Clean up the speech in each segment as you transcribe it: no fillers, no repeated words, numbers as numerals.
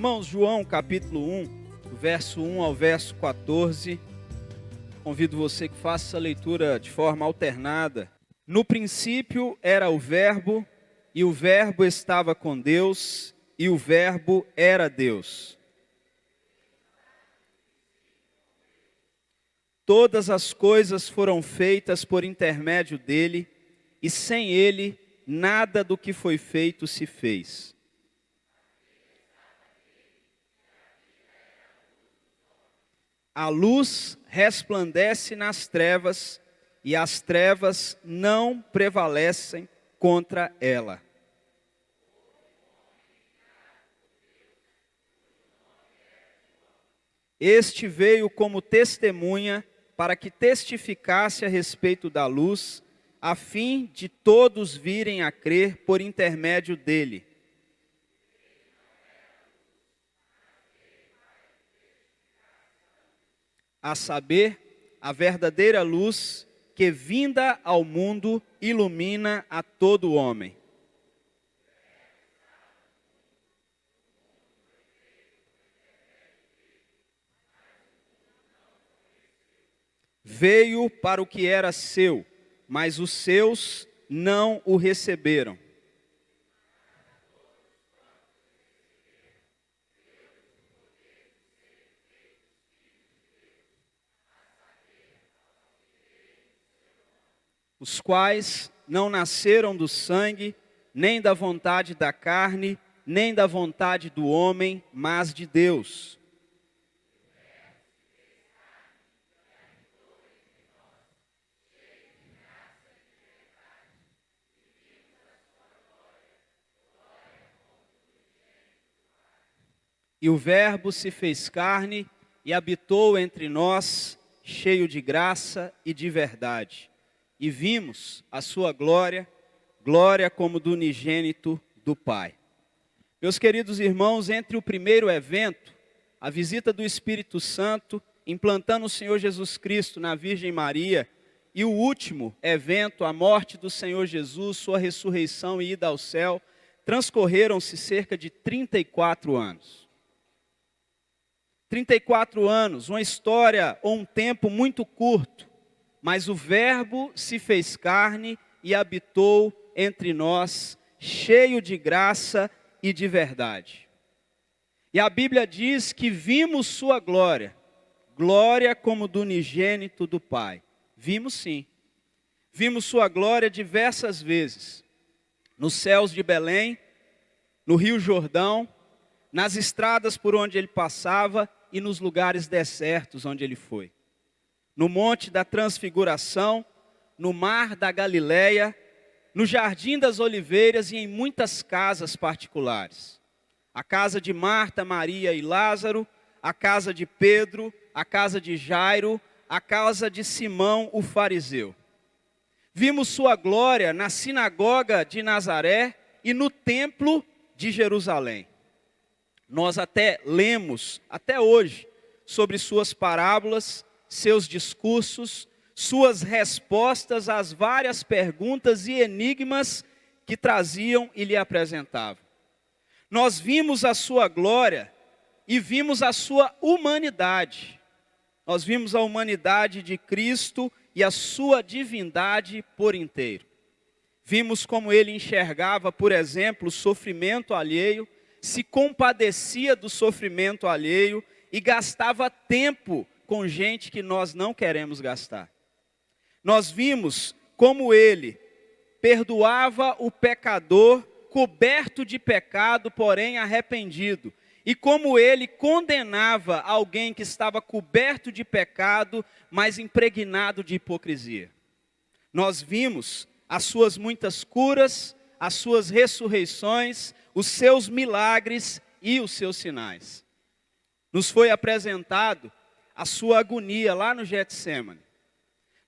Irmãos, João capítulo 1, do verso 1 ao verso 14. Convido você que faça essa leitura de forma alternada. No princípio era o Verbo, e o Verbo estava com Deus, e o Verbo era Deus. Todas as coisas foram feitas por intermédio dele, e sem ele, nada do que foi feito se fez. A luz resplandece nas trevas, e as trevas não prevalecem contra ela. Este veio como testemunha para que testificasse a respeito da luz, a fim de todos virem a crer por intermédio dele. A saber, a verdadeira luz que, vinda ao mundo, ilumina a todo homem. Veio para o que era seu, mas os seus não o receberam. Os quais não nasceram do sangue, nem da vontade da carne, nem da vontade do homem, mas de Deus. E o Verbo se fez carne e habitou entre nós, cheio de graça e de verdade. E vimos a sua glória, glória como do unigênito do Pai. Meus queridos irmãos, entre o primeiro evento, a visita do Espírito Santo, implantando o Senhor Jesus Cristo na Virgem Maria, e o último evento, a morte do Senhor Jesus, sua ressurreição e ida ao céu, transcorreram-se cerca de 34 anos. 34 anos, uma história ou um tempo muito curto, mas o Verbo se fez carne e habitou entre nós, cheio de graça e de verdade. E a Bíblia diz que vimos sua glória, glória como do unigênito do Pai. Vimos sim, vimos sua glória diversas vezes, nos céus de Belém, no Rio Jordão, nas estradas por onde ele passava e nos lugares desertos onde ele foi. No Monte da Transfiguração, no Mar da Galileia, no Jardim das Oliveiras e em muitas casas particulares. A casa de Marta, Maria e Lázaro, a casa de Pedro, a casa de Jairo, a casa de Simão, o fariseu. Vimos sua glória na sinagoga de Nazaré e no templo de Jerusalém. Nós até lemos, até hoje, sobre suas parábolas, seus discursos, suas respostas às várias perguntas e enigmas que traziam e lhe apresentavam. Nós vimos a sua glória e vimos a sua humanidade. Nós vimos a humanidade de Cristo e a sua divindade por inteiro. Vimos como ele enxergava, por exemplo, o sofrimento alheio, se compadecia do sofrimento alheio e gastava tempo com gente que nós não queremos gastar. Nós vimos como ele perdoava o pecador coberto de pecado, porém arrependido. E como ele condenava alguém que estava coberto de pecado, mas impregnado de hipocrisia. Nós vimos as suas muitas curas, as suas ressurreições, os seus milagres e os seus sinais. Nos foi apresentado a sua agonia lá no Getsêmani.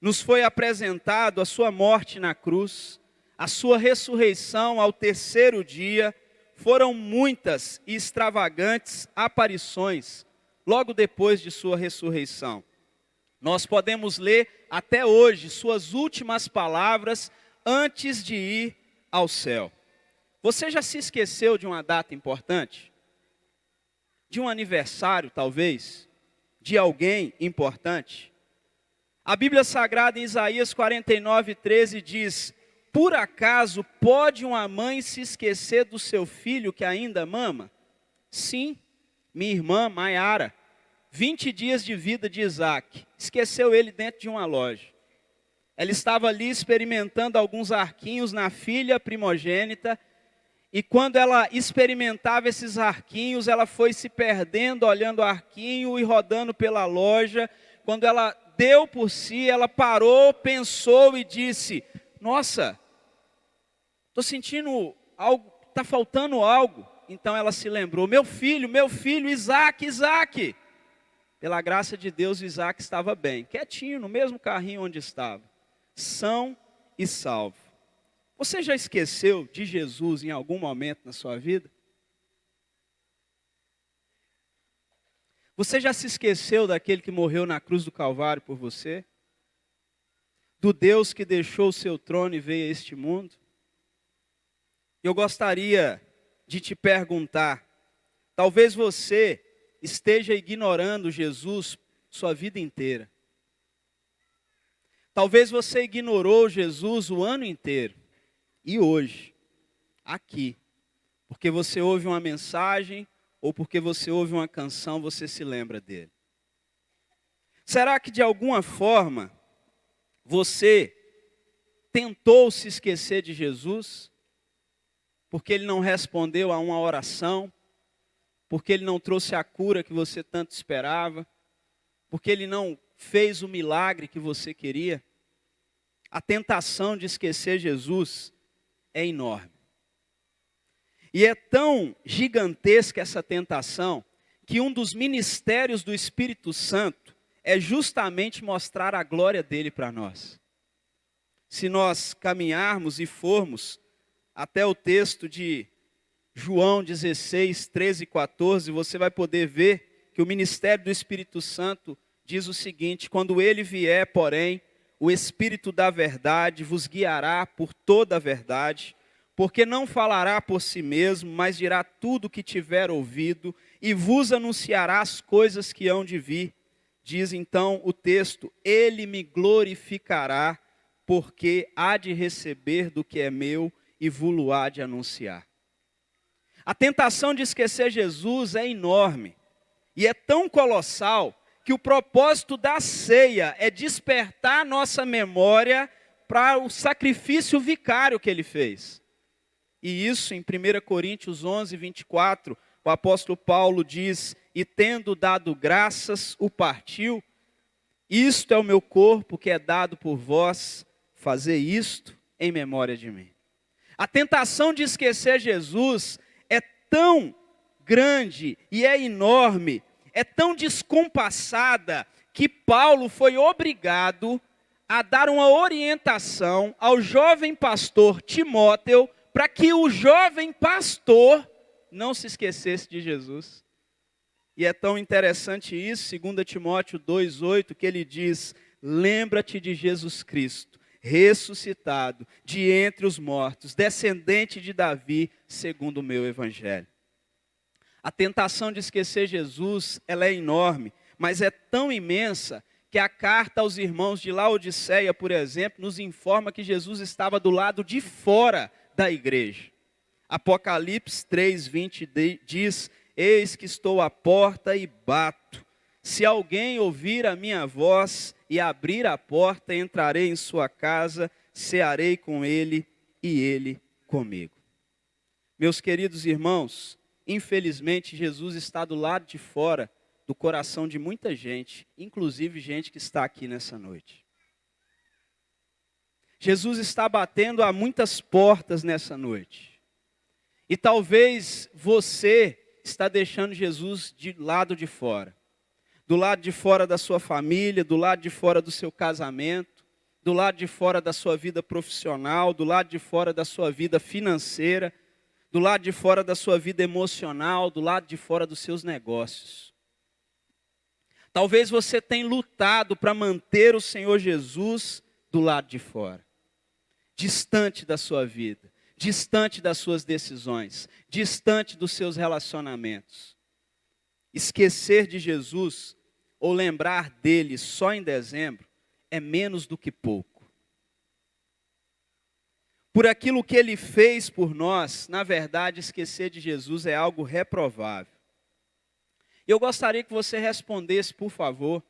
Nos foi apresentado a sua morte na cruz, a sua ressurreição ao terceiro dia. Foram muitas e extravagantes aparições logo depois de sua ressurreição. Nós podemos ler até hoje suas últimas palavras antes de ir ao céu. Você já se esqueceu de uma data importante? de um aniversário, talvez, de alguém importante? A Bíblia Sagrada em Isaías 49:13 diz: por acaso pode uma mãe se esquecer do seu filho que ainda mama? Sim, minha irmã Maiara, 20 dias de vida de Isaac, esqueceu ele dentro de uma loja. Ela estava ali experimentando alguns arquinhos na filha primogênita, e quando ela experimentava esses arquinhos, ela foi se perdendo, olhando o arquinho e rodando pela loja. Quando ela deu por si, ela parou, pensou e disse: nossa, estou sentindo algo, está faltando algo. Então ela se lembrou: meu filho, Isaac, Isaac. Pela graça de Deus, Isaac estava bem, quietinho, no mesmo carrinho onde estava, são e salvo. Você já esqueceu de Jesus em algum momento na sua vida? Você já se esqueceu daquele que morreu na cruz do Calvário por você? Do Deus que deixou o seu trono e veio a este mundo? Eu gostaria de te perguntar, talvez você esteja ignorando Jesus sua vida inteira. Talvez você ignorou Jesus o ano inteiro. E hoje, aqui, porque você ouve uma mensagem ou porque você ouve uma canção, você se lembra dele. Será que de alguma forma você tentou se esquecer de Jesus? Porque ele não respondeu a uma oração? Porque ele não trouxe a cura que você tanto esperava? Porque ele não fez o milagre que você queria? A tentação de esquecer Jesus é enorme. E é tão gigantesca essa tentação, que um dos ministérios do Espírito Santo é justamente mostrar a glória dele para nós. Se nós caminharmos e formos até o texto de João 16, 13 e 14, você vai poder ver que o ministério do Espírito Santo diz o seguinte: quando ele vier, porém, o Espírito da verdade vos guiará por toda a verdade, porque não falará por si mesmo, mas dirá tudo o que tiver ouvido, e vos anunciará as coisas que hão de vir. Diz então o texto: ele me glorificará, porque há de receber do que é meu, e vos há de anunciar. A tentação de esquecer Jesus é enorme, e é tão colossal, que o propósito da ceia é despertar nossa memória para o sacrifício vicário que ele fez. E isso em 1 Coríntios 11, 24, o apóstolo Paulo diz: e tendo dado graças, o partiu. Isto é o meu corpo que é dado por vós, fazei isto em memória de mim. A tentação de esquecer Jesus é tão grande e é enorme, é tão descompassada, que Paulo foi obrigado a dar uma orientação ao jovem pastor Timóteo, para que o jovem pastor não se esquecesse de Jesus. E é tão interessante isso, 2 Timóteo 2,8, que ele diz: lembra-te de Jesus Cristo, ressuscitado de entre os mortos, descendente de Davi, segundo o meu evangelho. A tentação de esquecer Jesus, ela é enorme, mas é tão imensa que a carta aos irmãos de Laodiceia, por exemplo, nos informa que Jesus estava do lado de fora da igreja. Apocalipse 3:20 diz: eis que estou à porta e bato. Se alguém ouvir a minha voz e abrir a porta, entrarei em sua casa, cearei com ele e ele comigo. Meus queridos irmãos, infelizmente Jesus está do lado de fora do coração de muita gente, inclusive gente que está aqui nessa noite. Jesus está batendo a muitas portas nessa noite. E talvez você está deixando Jesus de lado de fora. Do lado de fora da sua família, do lado de fora do seu casamento, do lado de fora da sua vida profissional, do lado de fora da sua vida financeira, do lado de fora da sua vida emocional, do lado de fora dos seus negócios. Talvez você tenha lutado para manter o Senhor Jesus do lado de fora, distante da sua vida, distante das suas decisões, distante dos seus relacionamentos. esquecer de Jesus ou lembrar dele só em dezembro é menos do que pouco. Por aquilo que ele fez por nós, na verdade, esquecer de Jesus é algo reprovável. Eu gostaria que você respondesse, por favor,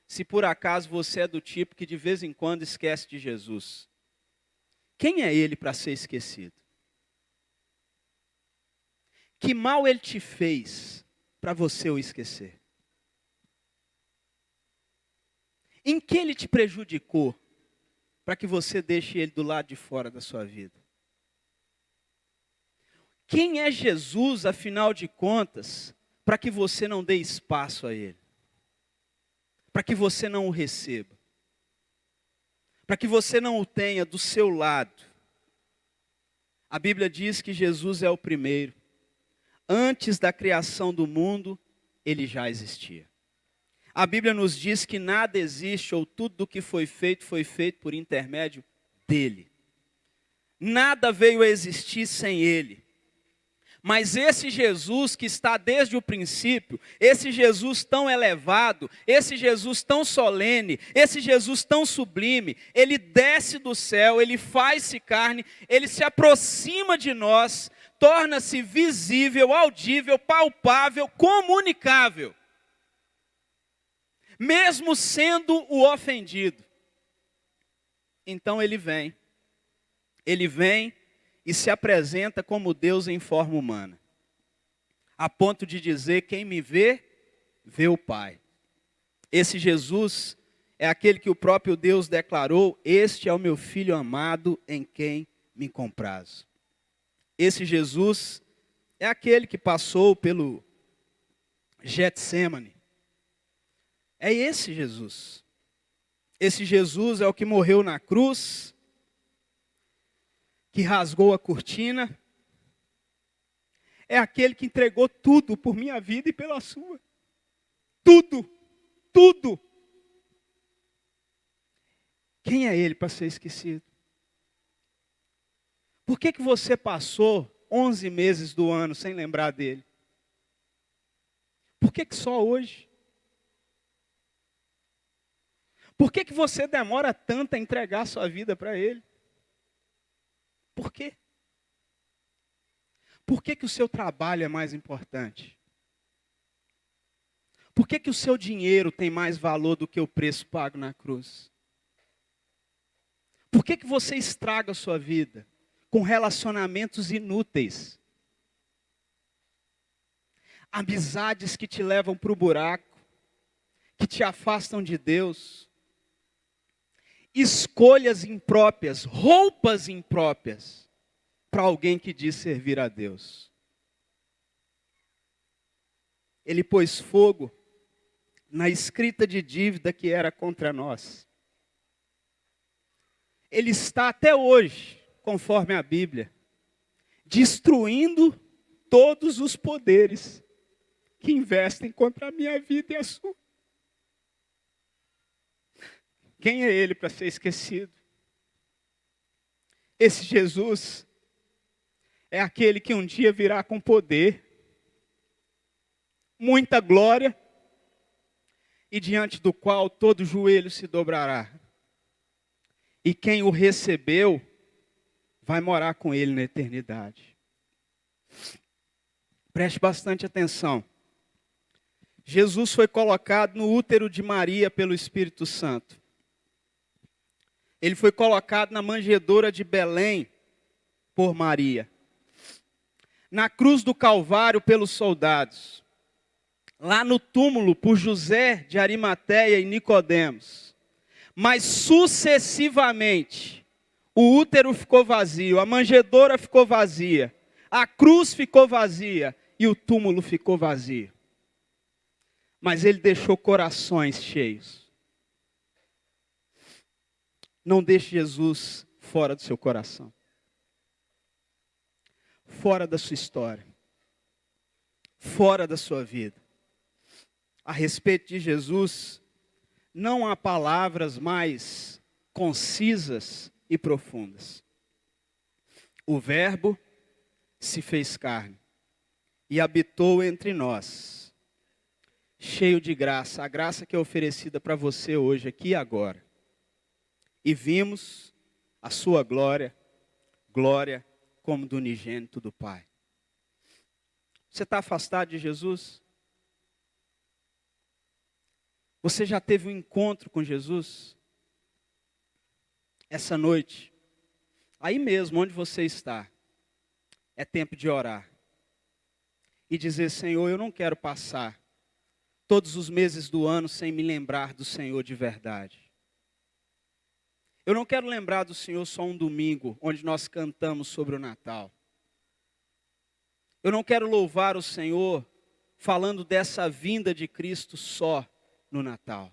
se por acaso você é do tipo que de vez em quando esquece de Jesus. Quem é ele para ser esquecido? Que mal ele te fez para você o esquecer? Em que ele te prejudicou para que você deixe ele do lado de fora da sua vida? Quem é Jesus, afinal de contas, para que você não dê espaço a ele? Para que você não o receba? Para que você não o tenha do seu lado? A Bíblia diz que Jesus é o primeiro. Antes da criação do mundo, ele já existia. A Bíblia nos diz que nada existe, ou tudo do que foi feito por intermédio dele. Nada veio a existir sem ele. Mas esse Jesus que está desde o princípio, esse Jesus tão elevado, esse Jesus tão solene, esse Jesus tão sublime, ele desce do céu, ele faz-se carne, ele se aproxima de nós, torna-se visível, audível, palpável, comunicável. Mesmo sendo o ofendido. Então ele vem e se apresenta como Deus em forma humana. A ponto de dizer, quem me vê, vê o Pai. Esse Jesus é aquele que o próprio Deus declarou, este é o meu Filho amado em quem me comprazo. Esse Jesus é aquele que passou pelo Getsêmani. É esse Jesus. Esse Jesus é o que morreu na cruz, que rasgou a cortina. É aquele que entregou tudo por minha vida e pela sua. Tudo, tudo. Quem é ele para ser esquecido? Por que você passou 11 meses do ano sem lembrar dele? Por que só hoje? Por que você demora tanto a entregar a sua vida para ele? Por quê? Por que o seu trabalho é mais importante? Por que o seu dinheiro tem mais valor do que o preço pago na cruz? Por que você estraga a sua vida com relacionamentos inúteis? Amizades que te levam para o buraco, que te afastam de Deus. Escolhas impróprias, roupas impróprias para alguém que diz servir a Deus. Ele pôs fogo na escrita de dívida que era contra nós. Ele está até hoje, conforme a Bíblia, destruindo todos os poderes que investem contra a minha vida e a sua. Quem é ele para ser esquecido? Esse Jesus é aquele que um dia virá com poder, muita glória, e diante do qual todo joelho se dobrará. E quem o recebeu vai morar com ele na eternidade. Preste bastante atenção. Jesus foi colocado no útero de Maria pelo Espírito Santo. Ele foi colocado na manjedoura de Belém por Maria. Na cruz do Calvário pelos soldados. Lá no túmulo por José de Arimateia e Nicodemos. Mas sucessivamente, o útero ficou vazio, a manjedoura ficou vazia, a cruz ficou vazia e o túmulo ficou vazio. Mas ele deixou corações cheios. Não deixe Jesus fora do seu coração. Fora da sua história. Fora da sua vida. A respeito de Jesus, não há palavras mais concisas e profundas. O Verbo se fez carne e habitou entre nós. cheio de graça, a graça que é oferecida para você hoje, aqui e agora. E vimos a sua glória, glória como do unigênito do Pai. Você está afastado de Jesus? Você já teve um encontro com Jesus? Essa noite, aí mesmo onde você está, é tempo de orar. E dizer, Senhor, eu não quero passar todos os meses do ano sem me lembrar do Senhor de verdade. Eu não quero lembrar do Senhor só um domingo, onde nós cantamos sobre o Natal. Eu não quero louvar o Senhor falando dessa vinda de Cristo só no Natal.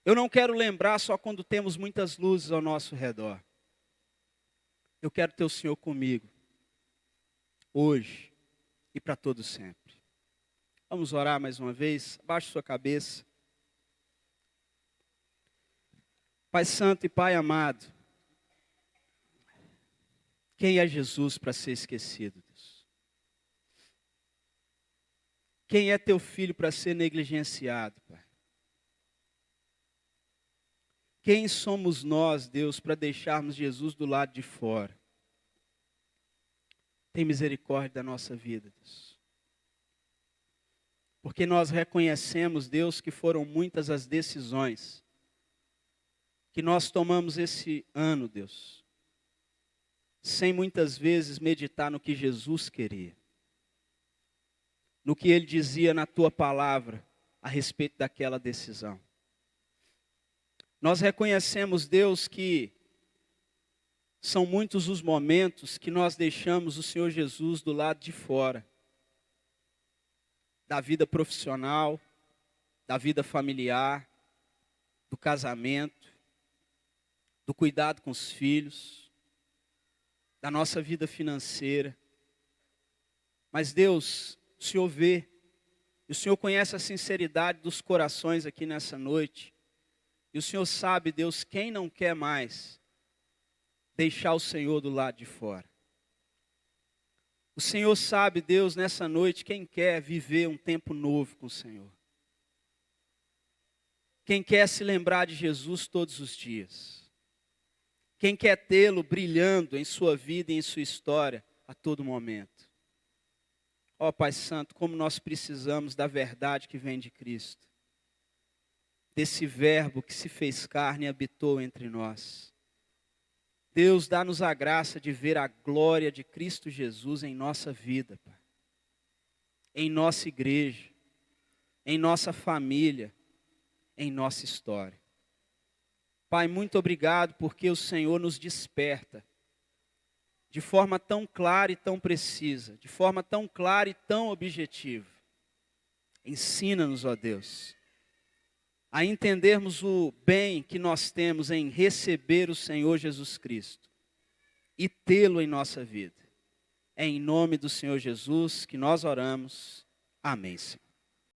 Eu não quero lembrar só quando temos muitas luzes ao nosso redor. Eu quero ter o Senhor comigo, hoje e para todo sempre. Vamos orar mais uma vez, abaixe sua cabeça. Pai Santo e Pai amado, quem é Jesus para ser esquecido, Deus? Quem é teu filho para ser negligenciado, Pai? Quem somos nós, Deus, para deixarmos Jesus do lado de fora? Tem misericórdia da nossa vida, Deus. Porque nós reconhecemos, Deus, que foram muitas as decisões que nós tomamos esse ano, Deus, sem muitas vezes meditar no que Jesus queria, no que Ele dizia na Tua palavra a respeito daquela decisão. Nós reconhecemos, Deus, que são muitos os momentos que nós deixamos o Senhor Jesus do lado de fora, da vida profissional, da vida familiar, do casamento, do cuidado com os filhos, da nossa vida financeira. Mas Deus, o Senhor vê, e o Senhor conhece a sinceridade dos corações aqui nessa noite. E o Senhor sabe, Deus, quem não quer mais deixar o Senhor do lado de fora. O Senhor sabe, Deus, nessa noite, quem quer viver um tempo novo com o Senhor. Quem quer se lembrar de Jesus todos os dias. Quem quer tê-lo brilhando em sua vida e em sua história a todo momento. Ó Pai Santo, como nós precisamos da verdade que vem de Cristo. Desse verbo que se fez carne e habitou entre nós. Deus, dá-nos a graça de ver a glória de Cristo Jesus em nossa vida, Pai. Em nossa igreja, em nossa família, em nossa história. Pai, muito obrigado porque o Senhor nos desperta de forma tão clara e tão precisa, de forma tão clara e tão objetiva. Ensina-nos, ó Deus, a entendermos o bem que nós temos em receber o Senhor Jesus Cristo e tê-lo em nossa vida. É em nome do Senhor Jesus que nós oramos. Amém, Senhor.